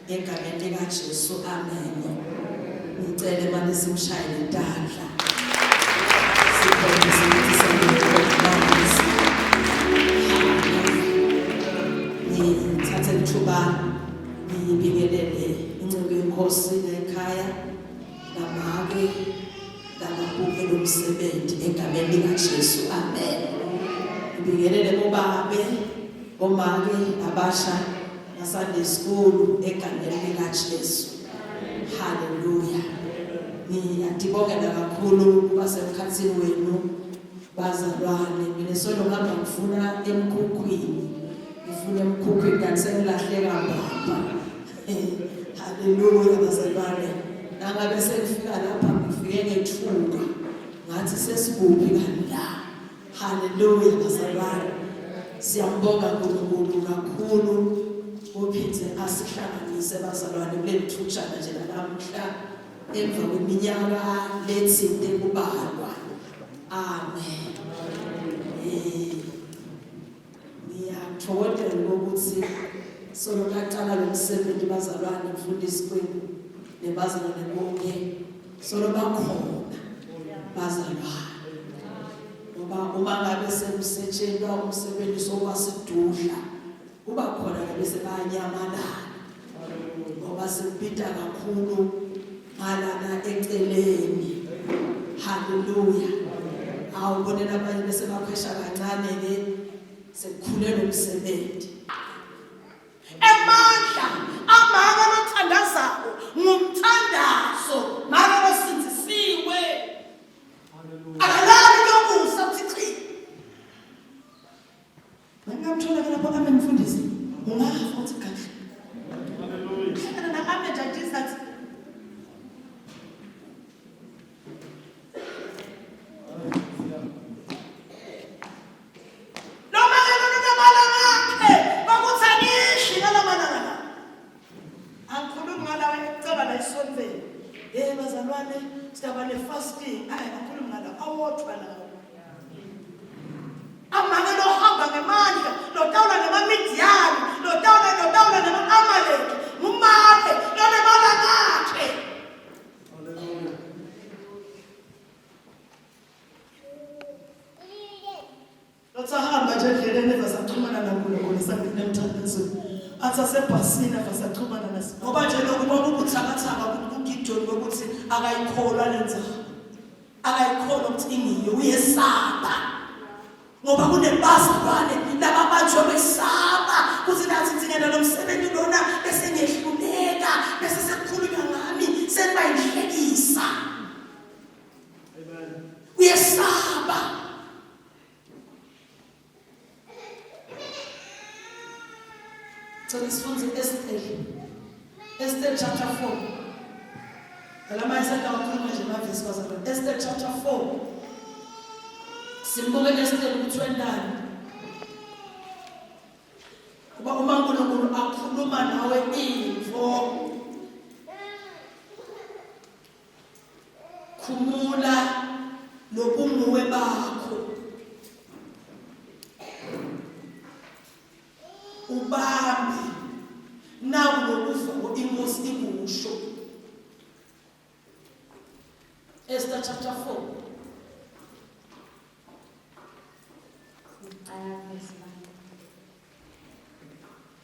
egameni likaJesu amen. Ngicela manje simshayele intandla sikhombise ukuthi siyabonga. Ngithathe ithuba ngibingelele incebo yenkosi ekhaya namake nababuke lomsebenzi egameni likaJesu amen. Ngibingelele bobabe omake abasha naSunday school egameni likaJesu. Hallelujah. Ngiyadibongela kakhulu kubasemkhathini wenu bazalwane. Mina solo ngihamba ngifuna emkhukhwini. Ngifuna emkhukhwini kanti sengilahleka baba. Hallelujah bazalwane. Nangabe sengifika lapha ngifike ngethuka. Ngathi sesikuphi kanti la. Hallelujah bazalwane. Siyambonga uNkulunkulu kakhulu uphinde asihlanganise bazalwane kuleli thuthana nje namhla emva kweminyaka lethinte kubalwa. Amen. Ngiyathokozela ukuthi solo laqala lo msebenzi bazalwane mfundisi kwenu nebazalwane bonke solo bakhona bazalwane. Uma ngabe sekusetshenzwa umsebenzi sowasidudla kuba khona bese bayanyamalala ngoba sibhida kakhulu malana eceleni. Hallelujah. Awubonela abanye bese bakhwesha kancane ke sekukhulela umsebenzi. Emandla amanga nothandazako ngumthandazo mara basinzisiwe. Akalali lokusa uthi ngamthola ke lapho ame mfundisi ungafa uthi kahle. Hallelujah. Na ame judges that fasting akakhuluma ngala awotshwa lawo amanga lo hamba ngemandla lo tawula ngamamidiyani lo tawula ngama-amaleki ngumake lo nemala ngakhe. Haleluya. Lotsahamba nje endleleni ezasaxhumana naNkulunkulu sanginemthandazweni athi asebhasini afasaxhumana nasi ngoba nje lokuba ubuthakathaka kugidoni ukuthi akayikholwa lenza akayikholwa ukuthi ingiyo uyesaba ngoba kunebazalwane lababanjwe besaba kuthi nathi thina lo msebenzi lona bese ngehluleka bese sekukhulunywa ngami senibayinhlekisa. Amen. Uyesaba. So isifunze Esther chapter 4. Alama isaka wakhuluma nje mavesi bazalwane. Esther chapter 4. Simbuke Esther ukuthi wendani. Kuba uma uNkulunkulu akhuluma nawe info khumula lobunguwe bakho. Ubambi nawo lokufa inkosi ingusho. Esther chapter 4.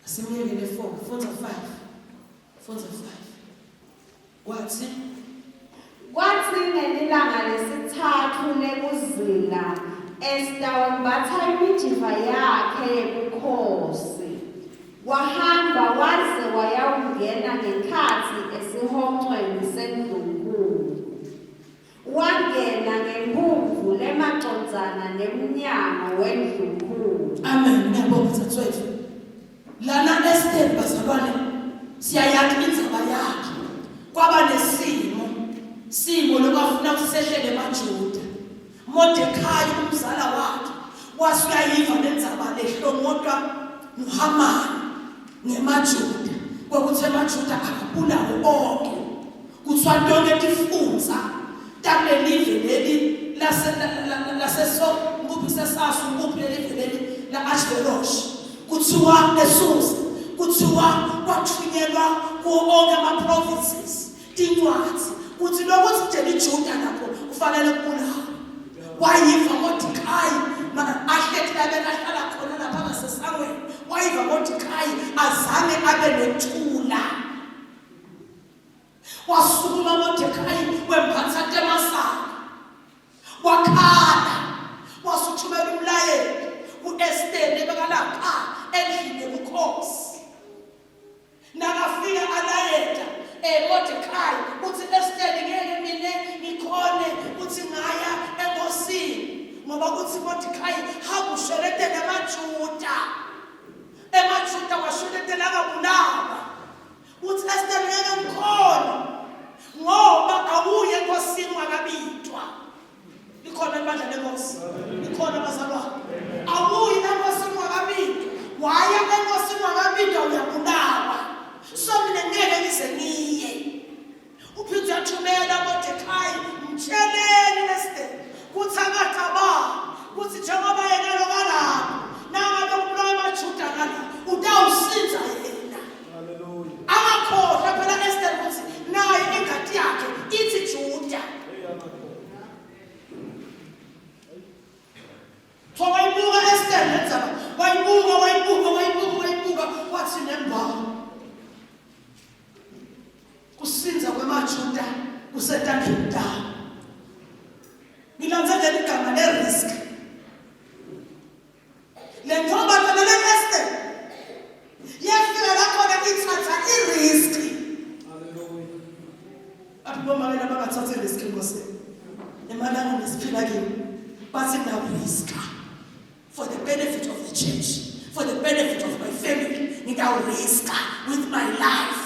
Simuyekele 4, 4 to 5. 4 to 5. Kwathi ngelilanga lesithathu lekuzila Esther wambatha imijiva yakhe yobukhosi wahamba waze wayawungena ngekhathi esihonqweni sendlunkulu. Wangena ngempuvu lemacondzana nemnyango wendlunkulu. Amen. Ngiyabonga mfowethu. Lana Esther bazalwane siyayazi inzaba yakhe. Kwaba nesimo lokufuna ukusehlele emaJuda. Mordekhai umzala wakhe wasuyayiva lenzaba lehlongotwa uHamani ngemaJuda kokuthi emaJuda akabulawe bonke kuthiwa lonke lifunza takulelive leli laseso nguphi sesasu nguphi lelive leli la Ashverosh kuthiwa esusa kuthiwa kwathunyelwa kuwo onke ama-provinces tincwadi kuthi lokuthi nje iJuda lapho kufanele kubulawe. Wayiva Mordekai ahleti ahlala khona lapha ngasesangweni. Wayiva Mordekai azame abe nethula. Wasukuma Mordekai wemphatha temasaka. Wakhala. Wasuthumela umlayeli uEsther ebekalapha endlini yobukhosi. Nakafika alayeta Mordekai uthi Esther ngeke mina ngikhone uthi ngaya enkosini ngoba uthi Mordekai hakushelete namaJuda. Emajuda washelete lakabulawa. Uthi Esther ngeke ngikhone ngoba awuye enkosini wakabitwa. Ikhona imandla lenkosi. Ikhona bazalwane. Awuye enkosini wakabitwa. Waya enkosini wakabitwa uyabulawa. So mina ngeke ngize niye. Uphinde uyathumela Mordekai mtsheleni Esther kuthi akacabanga kuthi njengoba yena lokalapho nangabe ubulawa emaJuda ngala utawusiza yena. Hallelujah. Akakhohlwa phela Esther kuthi naye ingadi yakhe ithi Juda. So wayibuka Esther lenzaba wayibuka wathi nemba kusinza kwemaJuda kusetandleni tawo. Ngilanza nje igama le-risk. Le ntombi phela le-Esther yafika lakhona ithatha i-risk. Hallelujah. Abomama laba bathatha i-risk ngosini. Emalanga nesiphila kimi bathi risk for the benefit of the church, for the benefit of my family. Risk with my life.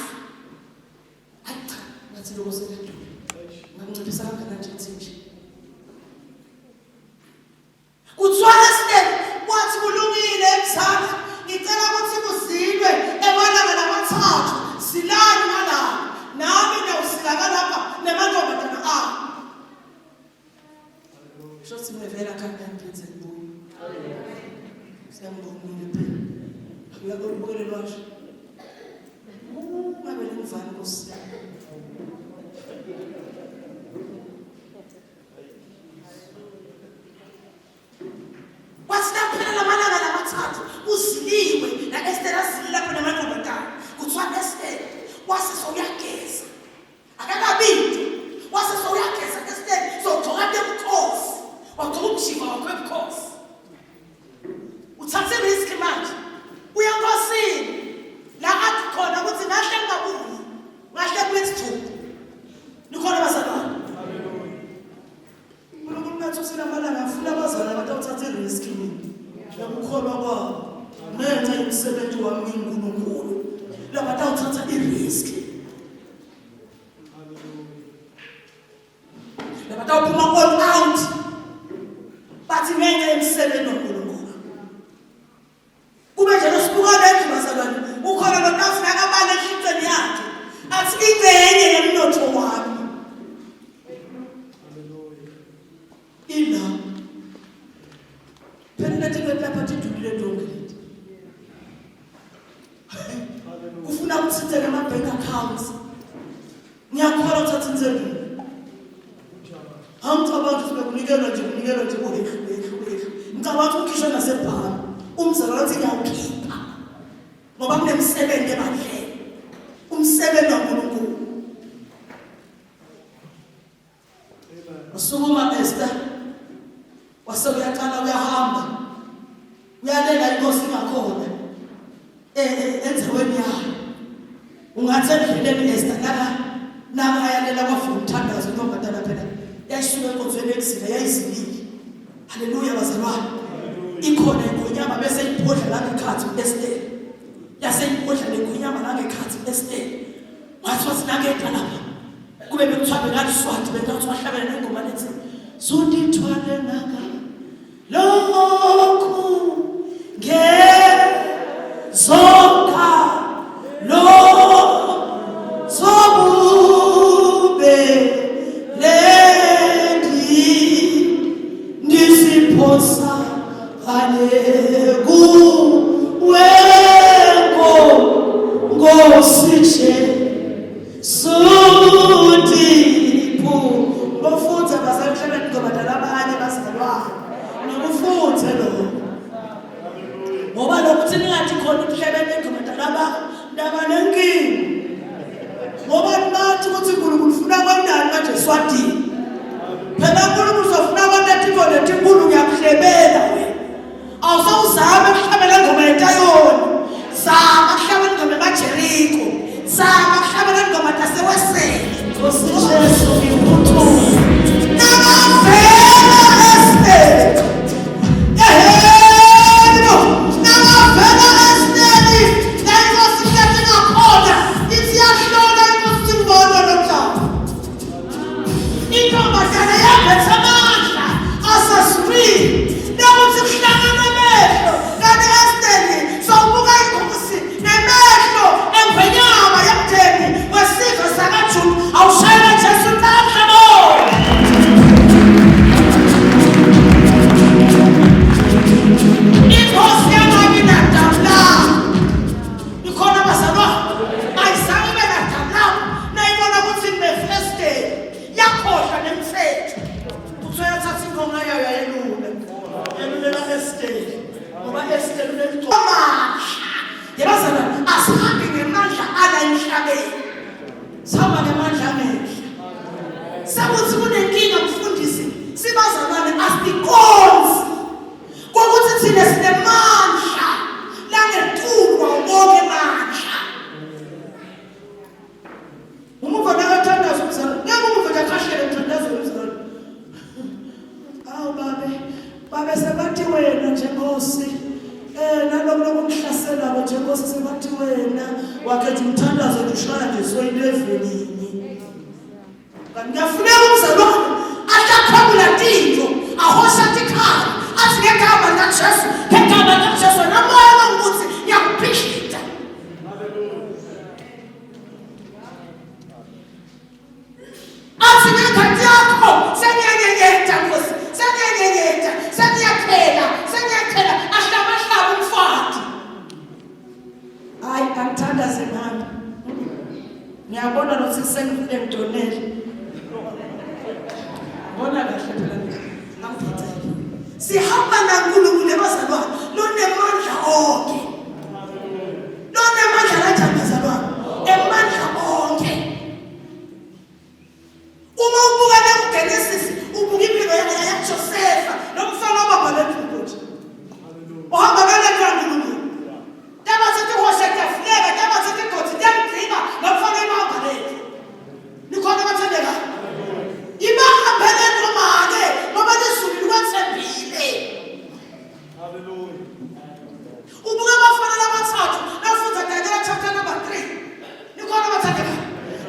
Kuthiwa Esther wathi kulungile emzana ngicela ukuthi kuzilwe emalanga lamathathu silani ngalapha nami ngiyawusika lapha nemantombazana akho. Shothi ngivela khanda ngiphethe ibuye. Siyambonile phela. Uyakubukela lwasho. Ngabe ngivana Nkosi. Wasitaphela lamalanga lamathathu uziliwe na Esther azilila lapha namantombazana. Kuthiwa Esther wasise uyageza. Akakabindi. Wasise uyageza Esther sogcoka ebukhosi. Wagcoka umjiva wakho ebukhosi. Uthathe risk manje. Uya enkosini. La athi khona ukuthi ngahle ngabuyi. Ngahle kwesithupa. Nikhona bazalwane. Umuntu usina malanga afuna abazalwane abathatha i-risk nini. Yakukholwa kwabo. Ngenxa yomsebenzi wami uNkulunkulu. Laba bathatha i-risk. Laba baphuma all out. Bathi ngenxa yomsebenzi uNkulunkulu. Kube nje losibuka lethu bazalwane. Ukhona notafuna akabale ehlizweni yakhe. Athi ingcenye yemnotho wami. Ila phela nathi lapha tidulile donke. Ufuna ukuthintela ama-bank accounts. Ngiyakholwa uthatha inzelo. Angicabanga ukuthi bekunikelwa nje ehlu. Ngicabanga ukuthi ukhishwa nasebhanki. Umzalwane uthi ngiyawukhipha. Ngoba kunemsebenzi ebandleni. Umsebenzi kaNkulunkulu. Usukuma Esther. Wase uyaqala uyahamba. Uyalela inkosi ngakhona. Enzaweni yayo. Ungathi endleleni Esther naka ayalela kwafuna umthandazo intombazana phela. Yayisuka enkonzweni eksile yayizilile. Haleluya bazalwane. Ikhona inkonyama bese iphodla la ngekhathi uEsther. Yaseyiphodla lenkonyama la ngekhathi uEsther. Wathi wasinaketha lapha. Kube bekuthabe ngaliswathi bengathi wahlabela nengoma lethi. Zondithwale naka. Lokhu ngezonka lo sobube lendi nisiphosa Nkosi ngoba esithelwe licoma yebazana asihambi ngemandla ala emhlabeni sihamba ngemandla amehla sakuthi kunenkinga mfundisi sibazalwane asikonzi kokuthi thina sinemandla langetulwa ubonke mandla umuva nakathandaza umzalo ngeke umuva njakashele mthandaza umzalo awu babe sebathi wena njengosi nalokho lokumhlasela njengosi sebathi wena wakhetha umthandazo ushaya nje soyinto evelini kanti kuyafuneka umzalwane ahlakhamula tinto ahosha tikhaya athi ngegama likaJesu ngegama likaJesu namoya ukuthi ngiyakuphishita athi ngekhathi yakho sengiyanyenyeta Nkosi sengiyanyenyeta sengiyakhela ahlaba umfati hayi angithandaze ngami ngiyabona nokuthi sengifike ngidonele bona kahle phela ngangiphathele sihamba naNkulunkulu ebazalwane lonemandla onke lonemandla kanjani bazalwane emandla onke uma ubuka leGenesis ubuka impilo yaJosefa nomfana wababhalwe ukuthi uhamba kaNkulunkulu taba sithi hosheka fleka taba sithi gothi yamgcina nomfana wababhalwe nikhona bathandeka ibanga phela nomake ngoba lesulu kwathembile haleluya ubuka abafana labathathu nafuza Daniel chapter number 3 nikhona bathandeka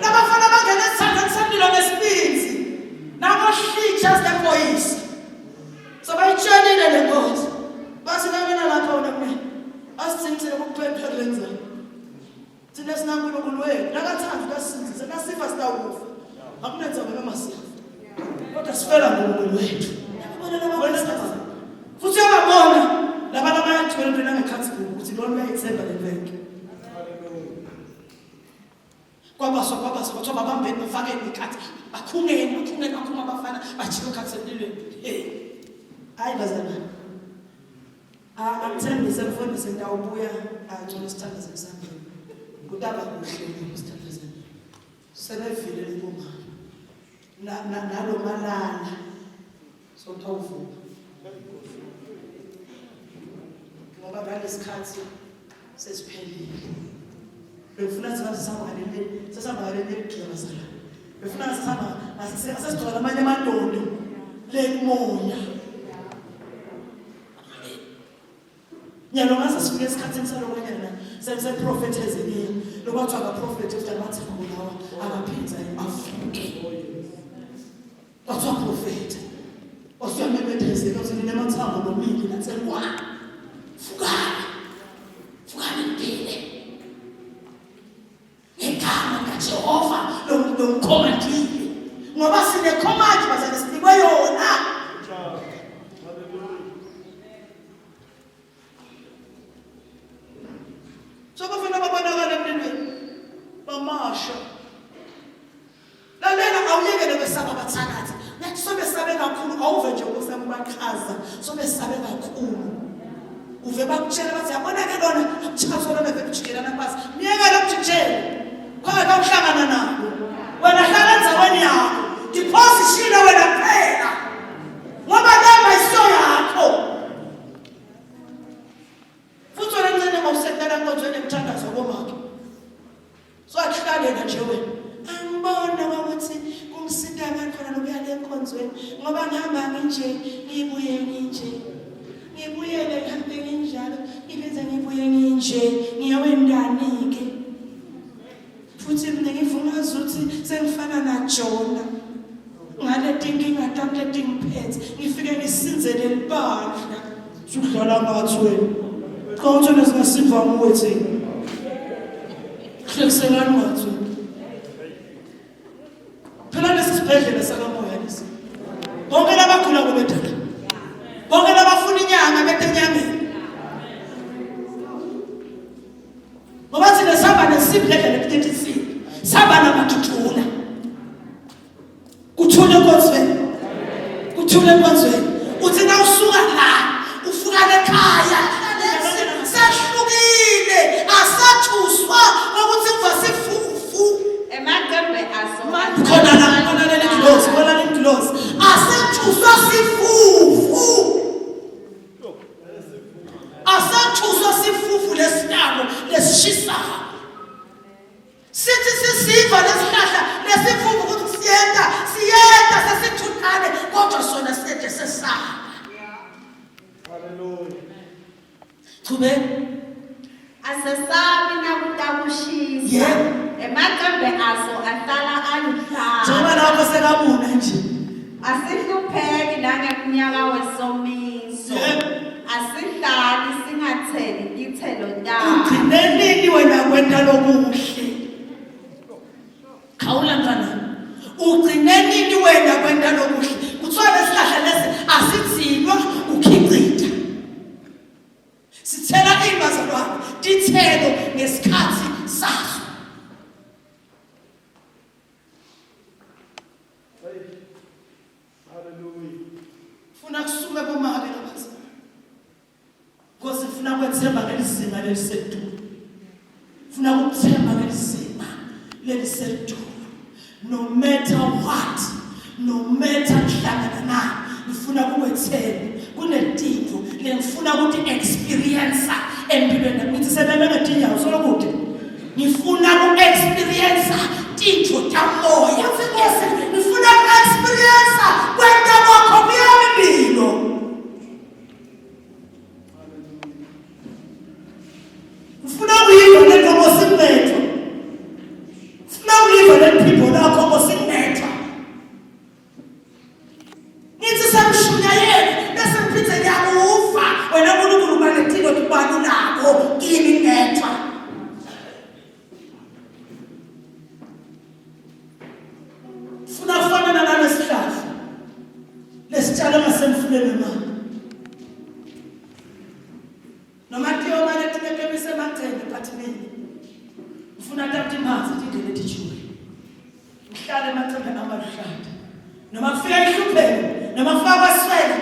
labafana bangena esithandweni lesibinzi namohlitsha zevoice so bayitshelile lenkosi base bamena lapha unemne asithintile ukuphepha lenza thina sinaNkulunkulu wethu nakathanda kasinzise nasifa sitawufa akunenza wena masifa kodwa sifela ngoNkulunkulu wethu yabona labafana futhi yabona labantu abayathwele into nangekhathi ukuthi lona bayithemba leveke kwabaswa bathi babambeni bafake ikhathi bakhungeni bakhuma abafana bajike ikhathi empilweni hayi bazalwane angithembise mfundisi ngiyawubuya ngcono isithandaze esandleni kudaba kuhle isithandaze sebevile lempumalo nalo malala sothawuvuka ngoba ngalesikhathi sesiphelile befuna sisahamba ngaleli gcwazana befuna sihamba asesithola amanye amadondo lemoya nyalo ngase sifike esikhathini salokanyana seprophetheze lokwathi abaprofethi uFathers ngolawa abaphinza afuke kwathiwa prophet osiyamemethezela ukuthi ninemathambo nomili natsekwa fukani impilo ngegama likaJehova lomkhomandile ngoba sine command bazane sinikwe yona so bafuna babonakala empilweni bamasha lalela awuyekele besaba bathakathi nathi sobe sabe kakhulu awuve nje ukusaba bakhaza sobe sabe kakhulu uve bakutshela bathi yabona ke lona akuchazo lona bekujikelana phansi niyekele ukujikela khona kawuhlangana nabo wena hlala enzaweni yakho deposition wena phela ngoba laba iso yakho futhi wena ncane ngawusekela nkonzweni emthandazo komake so akuhlalela nje wena angibona ukuthi kumsida abantu khona lokuya lenkonzweni ngoba ngihamba nginje ngibuye nginje ngibuyele ngihambe nginjalo ngibenza ngibuye nginje ngiyawendanike futhi mina ngifuna ukuthi sengifana naJona ngale dinkinga tamhle dingiphethe ngifike ngisinzele libandla sudlala ngathi wena konke lesingasiva muwethi hleselani ngathi phela lesibhedlela sakamoya lesi bonke labagula kubethana bonke labafuna inyanga betenyameni ngoba thina sihamba nesibhedlela ekutethisini sihamba namathuthula kuthule enkonzweni uthi na usuka la ufika ekhaya asachuswa ukuthi kuvasifufu Emacembe aso. khona la khona le ndlozi asachuswa sifufu asachuswa sifufu lesitabo lesishisayo sithi sisiva lesihlahla lesifufu ukuthi siyenda sesithuthane kodwa sona siye sesaba. Hallelujah. Tube Asesabi nakutakushisa. Yeah. Emacembe aso ahlala aluhlaza. njengoba lapho sekabuna nje Asihlupheki nangeminyaka wesomiso. Yeah. Asihlali singatheli ithelo tayo. ugcine nini wena kwenta lokuhle khawula mfana ugcine nini wena kwenta lokuhle kuthiwa lesihlahla lesi asithinwa ukhicita sithela imbazalwane dithelo ngesikhathi sazo. Hallelujah. Funa kusume bomake labazali ngoba sifuna kwethemba ngelizinga lelisedulu funa ukuthemba ngelizinga lelisedulu no matter what no matter kuhlangana nani ngifuna kuwethemba kunetinto lengifuna ukuthi experience empilweni ngithi sebeme ngetinyawo solokude ngifuna ku-experience tinto tamoya ngifuna ku-experience kwenta kwakho kuyami impilo ngifuna ukuyiva lento ngosinethwa ngifuna ukuyiva lempilo lakho ngosinethwa nithi semshunyayeni bese ngiphithe ngiyakuva wena uNkulunkulu banetilo tibalulako kimi nethwa funa kufana nalesihlahla lesitshalo ngasemfuleni mama noma tiyo manje tinekebise emagceke but mina ngifuna tapti manzi tindele tijule ngihlale emagceke amaluhlata noma kufika ihlupheko noma kufika kwaswela